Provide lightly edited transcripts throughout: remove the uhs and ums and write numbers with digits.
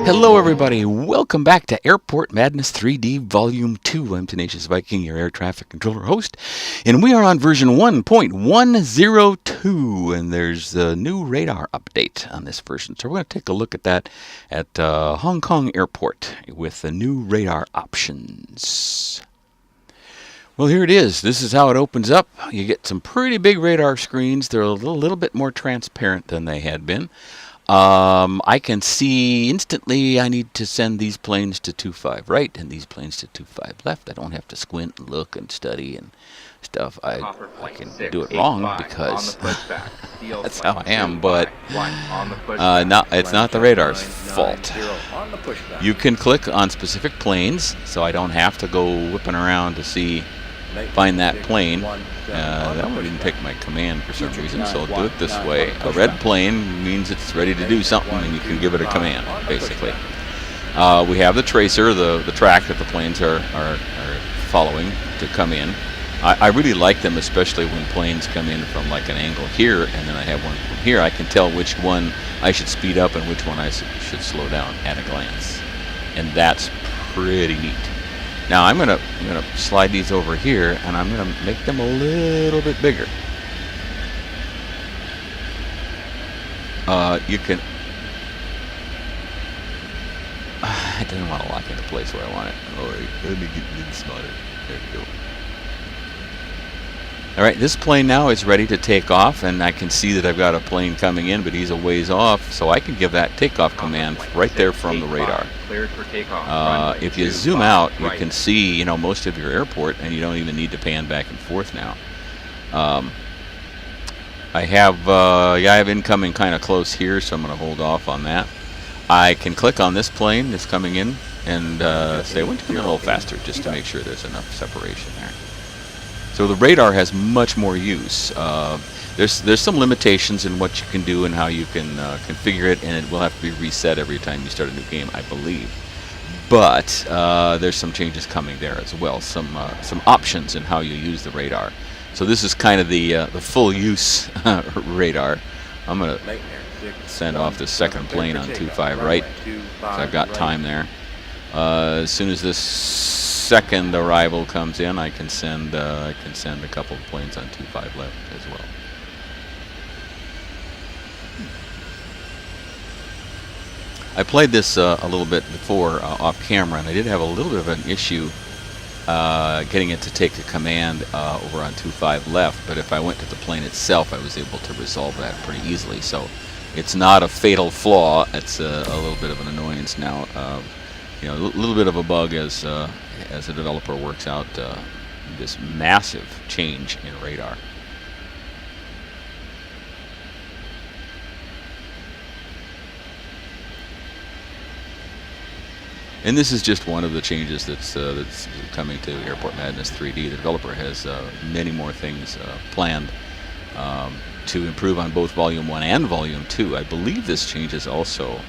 Hello everybody, welcome back to Airport Madness 3D Volume 2. I'm TenaciousViking, your air traffic controller host, and we are on version 1.102, and there's a new radar update on this version. So we're going to take a look at that at Hong Kong Airport with the new radar options. Well, here it is. This is how it opens up. You get some pretty big radar screens. They're a little bit more transparent than they had been. I can see instantly I need to send these planes to 25 right and these planes to 25 left. I don't have to squint and look and study and stuff. I can do it wrong because that's how I am, but it's not the radar's fault. You can click on specific planes, so I don't have to go whipping around to find that plane. That one didn't pick my command for some reason, so I'll do it this way. A red plane means it's ready to do something, and you can give it a command, basically. We have the tracer, the track that the planes are following to come in. I really like them, especially when planes come in from like an angle here, and then I have one from here. I can tell which one I should speed up and which one I should slow down at a glance, and that's pretty neat. Now I'm gonna slide these over here, and I'm gonna make them a little bit bigger. You can. I didn't want to lock into place where I want it. All right, let me get it smarter. There we go. All right, this plane now is ready to take off, and I can see that I've got a plane coming in, but he's a ways off, so I can give that takeoff command right there from the radar. If you zoom out, you can see, most of your airport, and you don't even need to pan back and forth now. I have incoming kind of close here, so I'm going to hold off on that. I can click on this plane that's coming in and say, "Why don't you come in a little faster," just to make sure there's enough separation there. So the radar has much more use. There's some limitations in what you can do and how you can configure it, and it will have to be reset every time you start a new game, I believe. But there's some changes coming there as well. Some options in how you use the radar. So this is kind of the full use radar. I'm gonna send off the second plane on 25 right. So I've got time there. As soon as this second arrival comes in, I can send a couple of planes on 25 left as well. I played this a little bit before off camera, and I did have a little bit of an issue getting it to take a command over on 25 left, but if I went to the plane itself, I was able to resolve that pretty easily. So it's not a fatal flaw. It's a little bit of an annoyance now. A little bit of a bug as a developer works out this massive change in radar. And this is just one of the changes that's coming to Airport Madness 3D. The developer has many more things planned to improve on both Volume 1 and Volume 2. I believe this change is also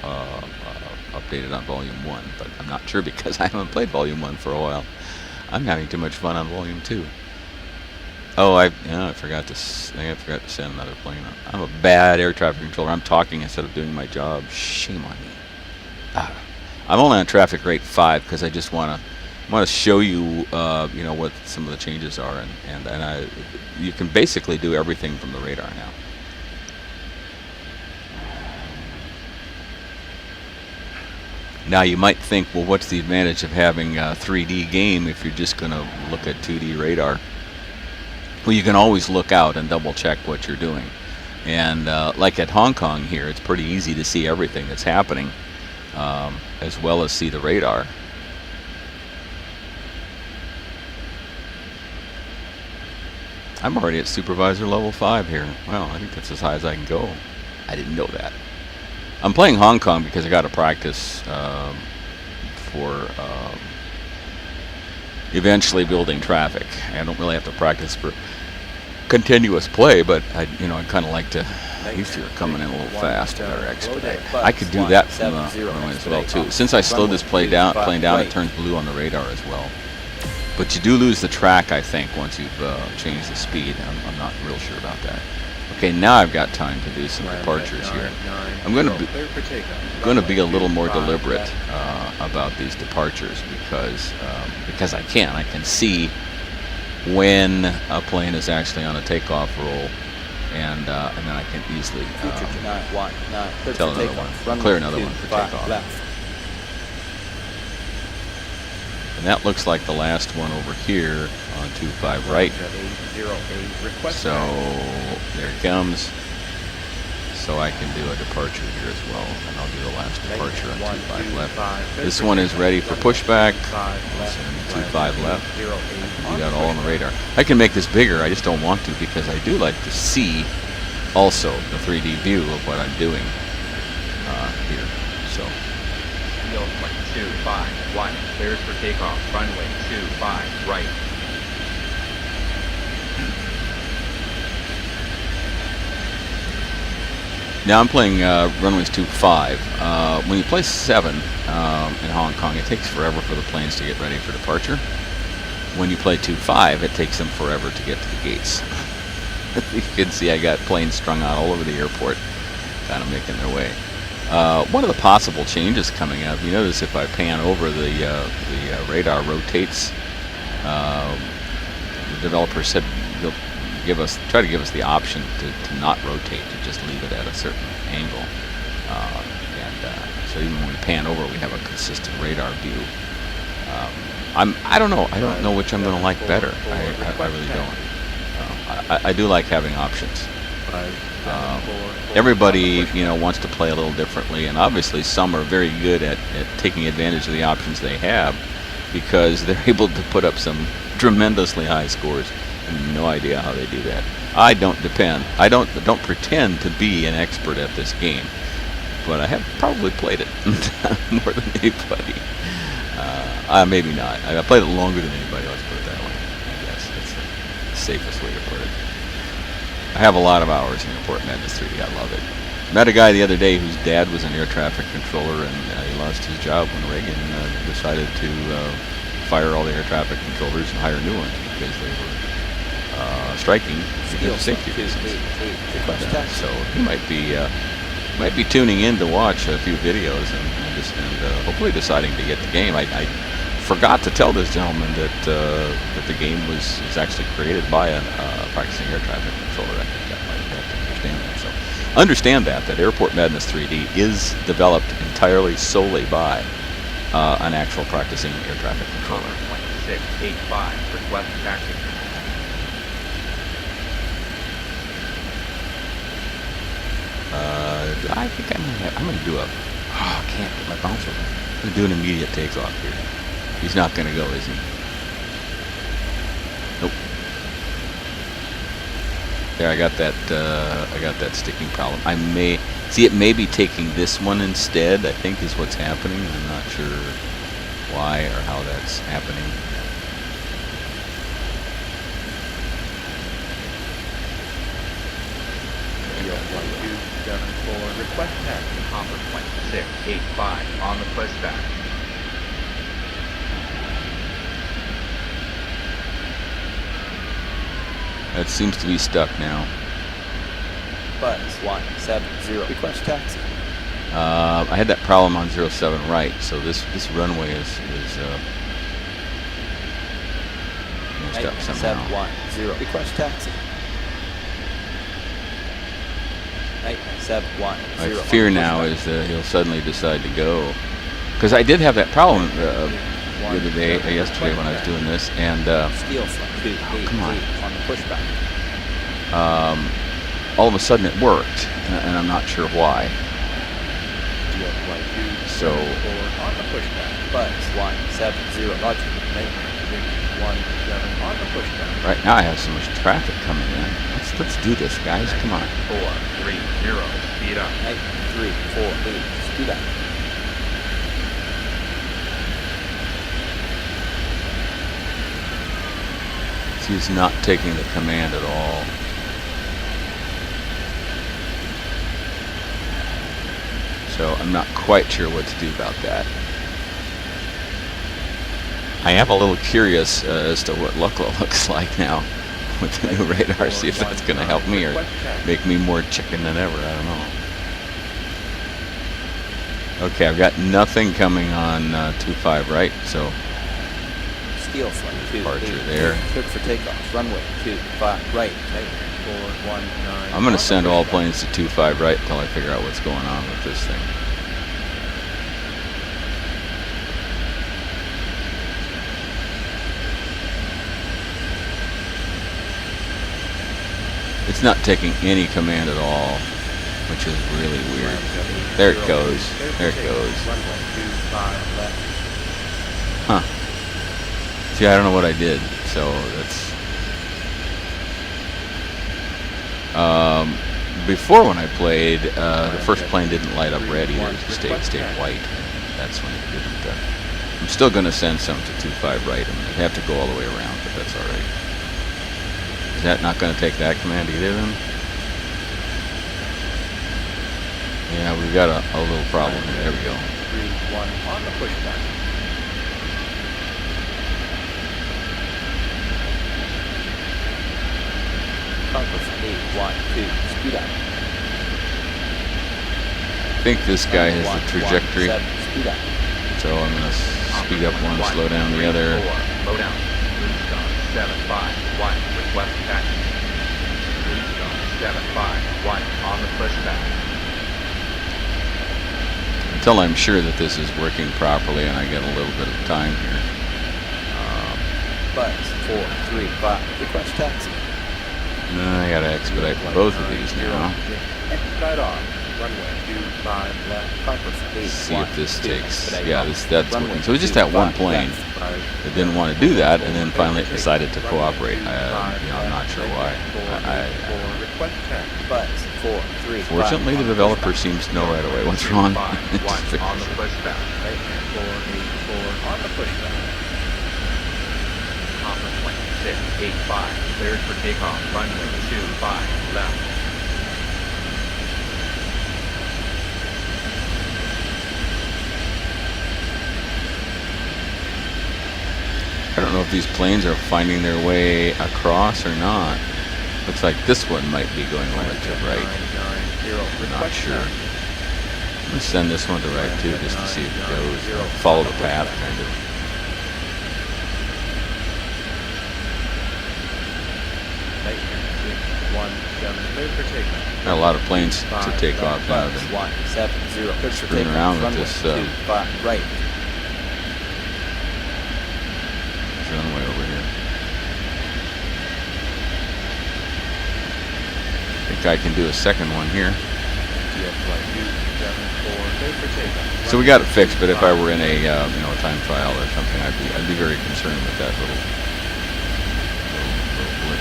updated on Volume 1, but I'm not sure because I haven't played Volume 1 for a while. I'm having too much fun on Volume 2. Oh, I forgot to send another plane up. I'm a bad air traffic controller. I'm talking instead of doing my job. Shame on me. I'm only on traffic rate 5 because I just want to show you what some of the changes are, and you can basically do everything from the radar now. Now you might think, well, what's the advantage of having a 3D game if you're just going to look at 2D radar? Well, you can always look out and double check what you're doing. And like at Hong Kong here, it's pretty easy to see everything that's happening, as well as see the radar. I'm already at supervisor level 5 here. Well, I think that's as high as I can go. I didn't know that. I'm playing Hong Kong because I got to practice for eventually building traffic. I don't really have to practice for continuous play, but I kind of like to. If you're coming in a little fast or expedite, I could do that from as well too. Since I slowed this plane down, it turns blue on the radar as well. But you do lose the track, I think, once you've changed the speed. I'm not real sure about that. Okay, now I've got time to do some departures here. I'm going to be a little more deliberate about these departures because I can see when a plane is actually on a takeoff roll, and then I can easily tell another one, clear another one for takeoff. And that looks like the last one over here on 25 right. So there it comes. So I can do a departure here as well, and I'll do the last departure on 25 left. This one is ready for pushback. 25 left. I can do that all on the radar. I can make this bigger. I just don't want to because I do like to see also the 3D view of what I'm doing here. So. 251, cleared for takeoff, runway 25 right. Now I'm playing runways 25. When you play 7 in Hong Kong, it takes forever for the planes to get ready for departure. When you play 25, it takes them forever to get to the gates. You can see I got planes strung out all over the airport, kind of making their way. One of the possible changes coming up, you notice if I pan over, the radar rotates. The developer said they'll try to give us the option to not rotate, to just leave it at a certain angle. So even when we pan over, we have a consistent radar view. I don't know. I don't know which I'm going to like better. I really don't. I do like having options. Everybody, wants to play a little differently, and obviously some are very good at taking advantage of the options they have because they're able to put up some tremendously high scores. I have no idea how they do that. I don't pretend to be an expert at this game, but I have probably played it more than anybody. Maybe not. I played it longer than anybody. Let's put it that way. I guess that's the safest way to put it. I have a lot of hours in Airport Madness 3D. I love it. Met a guy the other day whose dad was an air traffic controller, and he lost his job when Reagan decided to fire all the air traffic controllers and hire new ones because they were striking because of safety reasons. So he might be tuning in to watch a few videos and hopefully deciding to get the game. I forgot to tell this gentleman that the game is actually created by a practicing air traffic controller. I think that might have to understand that. So understand that Airport Madness 3D is developed entirely solely by an actual practicing air traffic controller. 685, request taxi. I think I'm going to do I can't get my bouncer. I'm going to do an immediate takeoff here. He's not going to go, is he? Nope. There, I got that sticking problem. It may be taking this one instead, I think is what's happening. I'm not sure why or how that's happening. Request taxi, Hopper 2685 on the pushback. That seems to be stuck now. Buzz 170, request taxi. I had that problem on 07 right, so this runway is messed up somehow. 710, request taxi. 710. My fear now is that he'll suddenly decide to go, because I did have that problem the other day, yesterday when I was doing this, and come on, the pushback. all of a sudden it worked, and I'm not sure why. So on the pushback. Buzz 170, Roger. 17 on the pushback. Right now I have so much traffic coming in. Let's do this, guys. Come on. 430, speed up. 348, speed up. He's not taking the command at all. So I'm not quite sure what to do about that. I am a little curious as to what Lukla looks like now with the new radar. See if that's going to help me or make me more chicken than ever. I don't know. Okay, I've got nothing coming on 25 right, so Steel flight departure there. Cleared for takeoff. Runway 25 right. Tight. 419. I'm going to send all planes to 25 right until I figure out what's going on with this thing. It's not taking any command at all, which is really weird. There it goes. There it goes. Huh. See, I don't know what I did, so that's... before when I played, the first plane didn't light up red either. It stayed white. That's when it didn't... I'm still going to send some to 25 right. I mean, I'd have to go all the way around, but that's all right. Is that not going to take that command either then? Yeah, we've got a little problem here. There we go. 3-1 on the pushback. Compass 812. Speed up. I think this guy has the trajectory, 17, speed up. so I'm going to speed up one, slow down the other. Slow down. Boost on 751. Request taxi. Boost on 751 on the pushback. Until I'm sure that this is working properly and I get a little bit of time here. Buzz 435. Request taxi. I got to expedite both of these now. Expedite on. Runway 25 left. Compass 8. See if this takes... Yeah, that's working. So it's just that one plane that didn't want to do that, and then finally it decided to cooperate. I'm not sure why. Buzz 435. Fortunately, the developer seems to know right away what's wrong. On the pushback. Right hand 484 on the pushback. Conference plane 685. Cleared for takeoff. Runway 25 left. I don't know if these planes are finding their way across or not. Looks like this one might be going a little bit to right. I'm not sure. I'm going to send this one to right too, just to see if it goes. Follow the path, kind of. Got a lot of planes to take off now. Screwing around with this right. runway over here. I think I can do a second one here. So we got it fixed, but if I were in a time trial or something, I'd be very concerned with that little blip.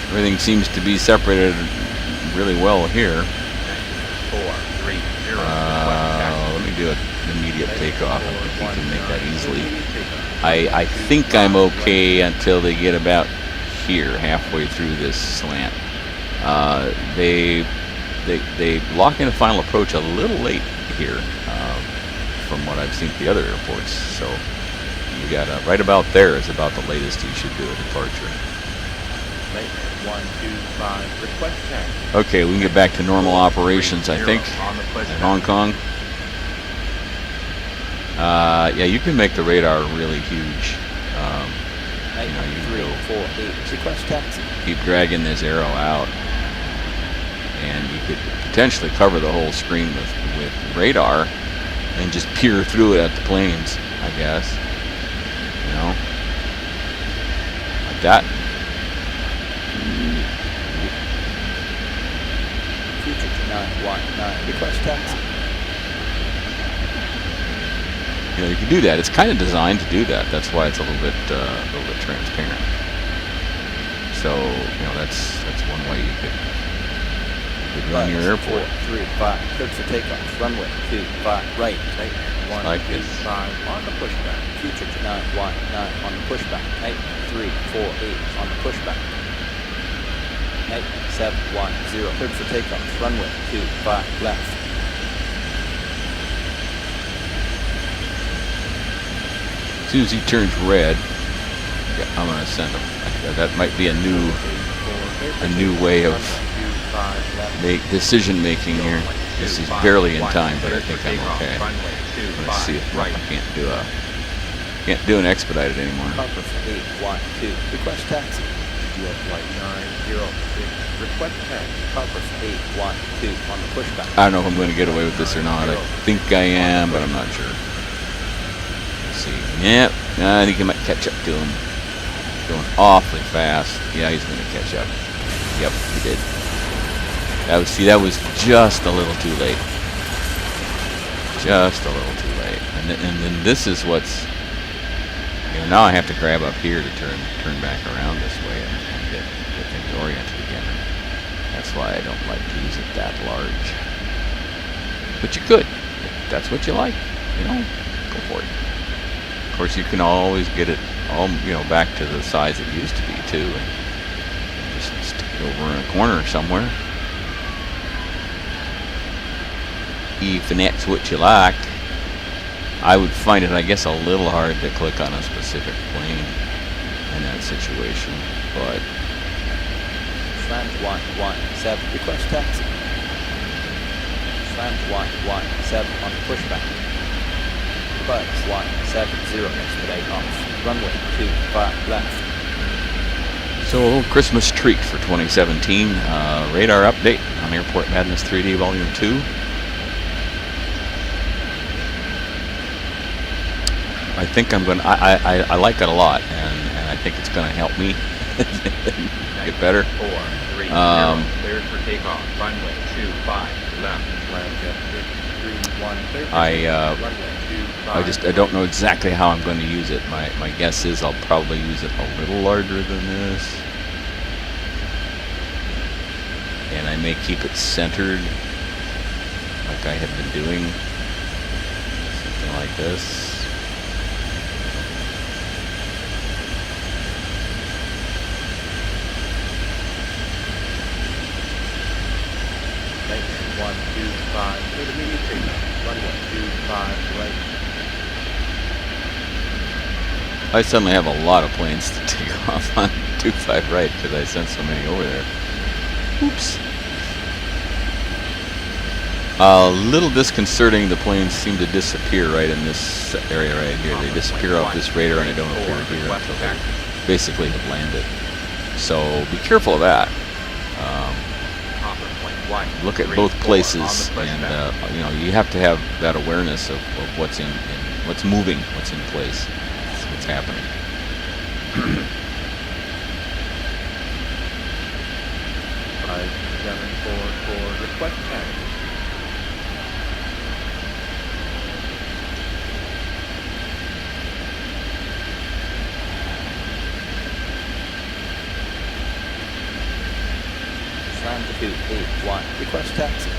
Everything seems to be separated really well here. 430. Let me do an immediate takeoff. I think we can make that easily. I think I'm okay until they get about here, halfway through this slant. They lock in a final approach a little late here, from what I've seen at the other airports. So you got right about there is about the latest you should do a departure. 125. Request taxi. Okay, we can get back to normal operations, I think, in Hong Kong. Yeah, you can make the radar really huge. You can Request taxi. keep dragging this arrow out, and you could potentially cover the whole screen with radar and just peer through it at the planes, I guess. Like that. Future to 919. Request taxi. You can do that. It's kind of designed to do that. That's why it's a little bit transparent. So that's one way you could run your airport. 435. Cleared for takeoff. Runway 25 right. Tight. Like this. 125 on the pushback. Future to 919 on the pushback. Tight. 348 on the pushback. 710. Cleared for takeoff. Runway 25 left. As soon as he turns red, yeah, I'm gonna send him. That might be a new way of decision making here. This is barely in time, but I think I'm okay. Let's see if I can't do an expedited anymore. Copper for 812. Request taxi. Deal flight 906. Request taxi. Copper for 812 on the pushback. I don't know if I'm going to get away with this or not. I think I am, but I'm not sure. Let's see. Yep, I think he might catch up to him. Going awfully fast. Yeah, he's going to catch up. Yep, he did. That was just a little too late. Just a little too late. And then this is what's, now I have to grab up here to turn back around this way and get things oriented again. That's why I don't like to use it that large. But you could. If that's what you like, go for it. Of course, you can always get it all, back to the size it used to be too, and just stick it over in a corner somewhere. If that's what you like. I would find it, I guess, a little hard to click on a specific plane in that situation, but Slant 117. Request taxi. Slant 117 on the pushback. Buzz 170. Expedite off. Runway 25 left. so a little Christmas treat for 2017. Radar update on Airport Madness 3D Volume 2. I think I'm going to, I like it a lot, and I think it's going to help me get better. 430. Cleared for takeoff. Runway 25 left. Land jet 631. I don't know exactly how I'm going to use it. My guess is I'll probably use it a little larger than this. And I may keep it centered like I have been doing. Something like this. Lightning 125. Cleared immediate takeoff. Runway 25 right. I suddenly have a lot of planes to take off on 25 right because I sent so many over there. Oops. A little disconcerting, the planes seem to disappear right in this area right here. They disappear off this radar and they don't appear here until they basically have landed. So be careful of that. Look at both places, and you have to have that awareness of what's what's moving, what's in place, what's happening. 5744. Request taxi. Slam 281. Request taxi.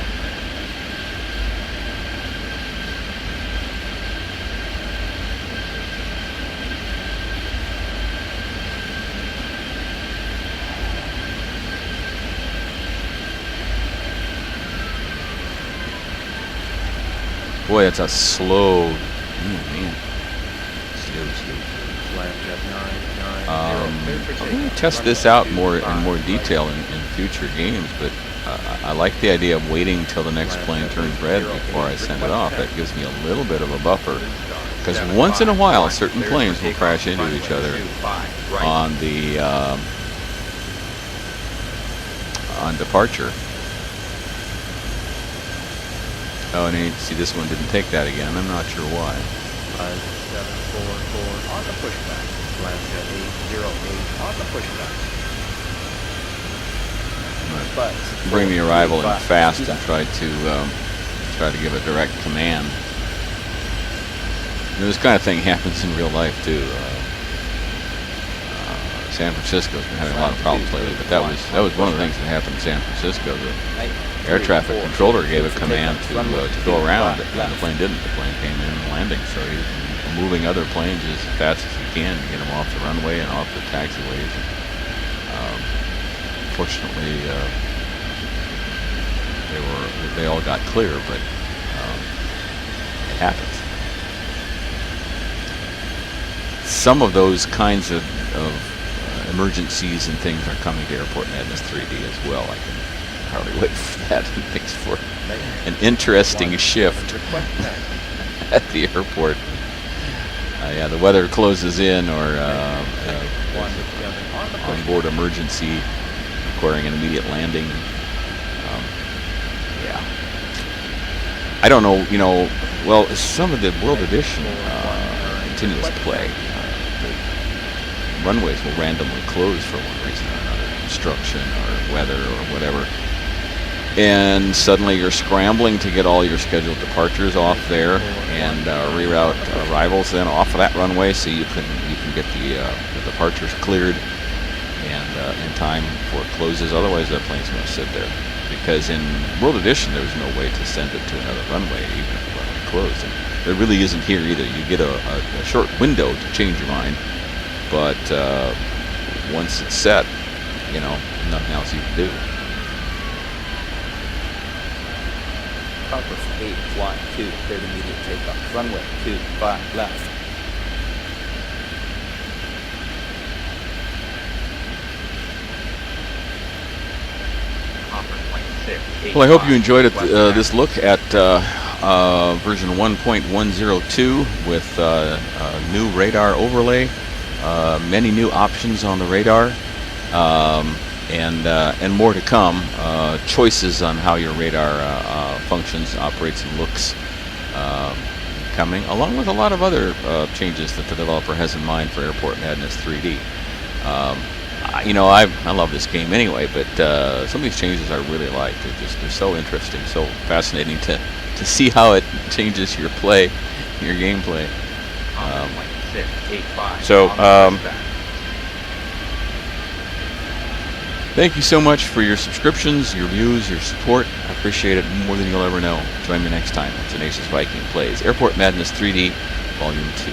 Boy, that's a slow. Man. Slow. Land jet 990. I'm going to test this out in more detail in future games, but I like the idea of waiting till the next plane turns red before I send it off. That gives me a little bit of a buffer, because once in a while certain planes will crash into each other on the on departure. Oh, and you see this one didn't take that again. I'm not sure why. 5744 on the pushback. Land jet 808 on the pushback. Bring the arrival in fast and try to give a direct command. This kind of thing happens in real life too. San Francisco's been having a lot of problems lately, but that was one of the things that happened in San Francisco. The air traffic controller gave a command to go around, and the plane didn't. The plane came in and landing, so he's moving other planes as fast as he can to get them off the runway and off the taxiways. Fortunately, they all got clear, but it happens. Some of those kinds of emergencies and things are coming to Airport Madness 3D as well. I can hardly wait for that. And thanks for an interesting shift at the airport. Yeah, the weather closes in, or onboard emergency requiring an immediate landing. Yeah. I don't know, well, some of the World Edition continuous play. The runways will randomly close for one reason or another, construction or weather or whatever. And suddenly you're scrambling to get all your scheduled departures off there and reroute arrivals then off of that runway so you can get the departures cleared and in time before it closes. Otherwise, that plane's going to sit there. Because in World Edition, there's no way to send it to another runway, even if the runway closed. And there really isn't here either. You get a short window to change your mind, but once it's set, nothing else you can do. Proper for 8, fly 2, cleared immediate takeoff. Runway 25 left. Well, I hope you enjoyed it, this look at version 1.102 with a new radar overlay, many new options on the radar, and more to come. Choices on how your radar functions, operates, and looks coming, along with a lot of other changes that the developer has in mind for Airport Madness 3D. I love this game anyway, but some of these changes I really like. They're so interesting, so fascinating to see how it changes your play, your gameplay. Thank you so much for your subscriptions, your views, your support. I appreciate it more than you'll ever know. Join me next time on TenaciousViking Plays Airport Madness 3D Volume 2.